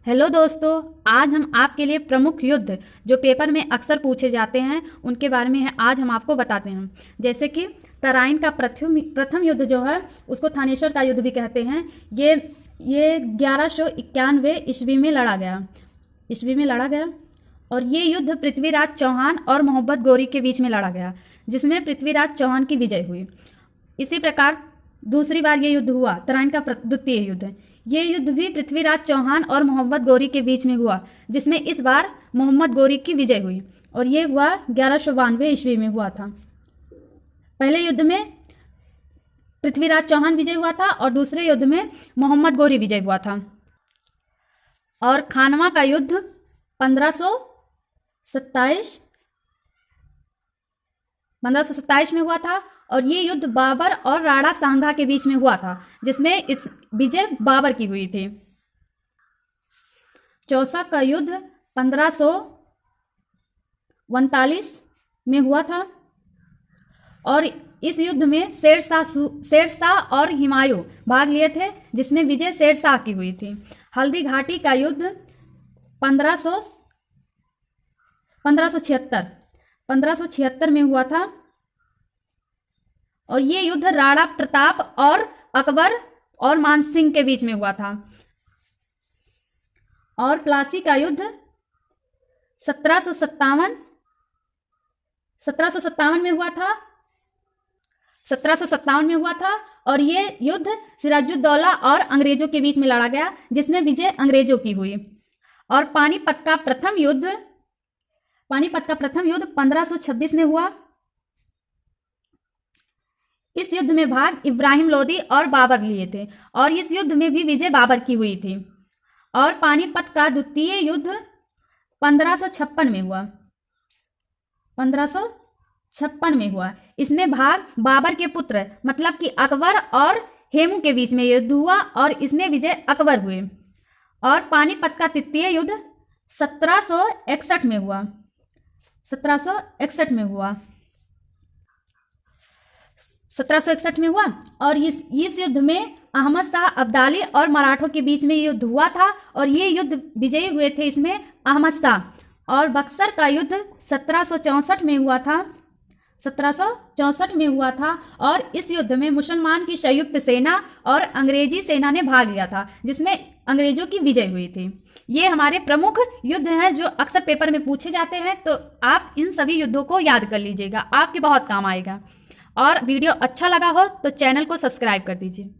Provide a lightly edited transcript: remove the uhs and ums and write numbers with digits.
Hello दोस्तों, आज हम आपके लिए प्रमुख युद्ध जो पेपर में अक्सर पूछे जाते हैं उनके बारे में आज हम आपको बताते हैं। जैसे कि तराइन का प्रथम युद्ध जो है उसको थानेश्वर का युद्ध भी कहते हैं। ये 1191 ईस्वी में लड़ा गया और ये युद्ध पृथ्वीराज चौहान और मोहम्मद गौरी के बीच में लड़ा गया, जिसमें पृथ्वीराज चौहान की विजय हुई। इसी प्रकार दूसरी बार ये युद्ध हुआ, तराइन का द्वितीय युद्ध। ये युद्ध भी पृथ्वीराज चौहान और मोहम्मद गौरी के बीच में हुआ, जिसमें इस बार मोहम्मद गौरी की विजय हुई और ये हुआ 1192 ईस्वी में हुआ था। पहले युद्ध में पृथ्वीराज चौहान विजय हुआ था और दूसरे युद्ध में मोहम्मद गौरी विजय हुआ था। और खानवा का युद्ध 1527 में हुआ था और ये युद्ध बाबर और राणा सांगा के बीच में हुआ था, जिसमें इस विजय बाबर की हुई थी। चौसा का युद्ध 1539 में हुआ था और इस युद्ध में शेरशाह और हुमायूं भाग लिए थे, जिसमें विजय शेरशाह की हुई थी। हल्दी घाटी का युद्ध 1576 में हुआ था और ये युद्ध राणा प्रताप और अकबर और मानसिंह के बीच में हुआ था। और प्लासी का युद्ध 1757 में हुआ था। 1757 में हुआ था और ये युद्ध सिराजुद्दौला और अंग्रेजों के बीच में लड़ा गया, जिसमें विजय अंग्रेजों की हुई। और पानीपत का प्रथम युद्ध 1526 में हुआ। इस युद्ध में भाग इब्राहिम लोदी और बाबर लिए थे और इस युद्ध में भी विजय बाबर की हुई थी। और पानीपत का द्वितीय युद्ध 1556 में हुआ। इसमें भाग बाबर के पुत्र मतलब कि अकबर और हेमू के बीच में युद्ध हुआ और इसमें विजय अकबर हुए। और पानीपत का तृतीय युद्ध 1761 में हुआ। 1761 में हुआ और इस युद्ध में अहमद शाह अब्दाली और मराठों के बीच में युद्ध हुआ था और ये युद्ध विजयी हुए थे इसमें अहमद शाह। और बक्सर का युद्ध 1764 में हुआ था और इस युद्ध में मुसलमान की संयुक्त सेना और अंग्रेजी सेना ने भाग लिया था, जिसमें अंग्रेजों की विजय हुई थी। ये हमारे प्रमुख युद्ध हैं जो अक्सर पेपर में पूछे जाते हैं, तो आप इन सभी युद्धों को याद कर लीजिएगा, आपके बहुत काम आएगा। और वीडियो अच्छा लगा हो तो चैनल को सब्सक्राइब कर दीजिए।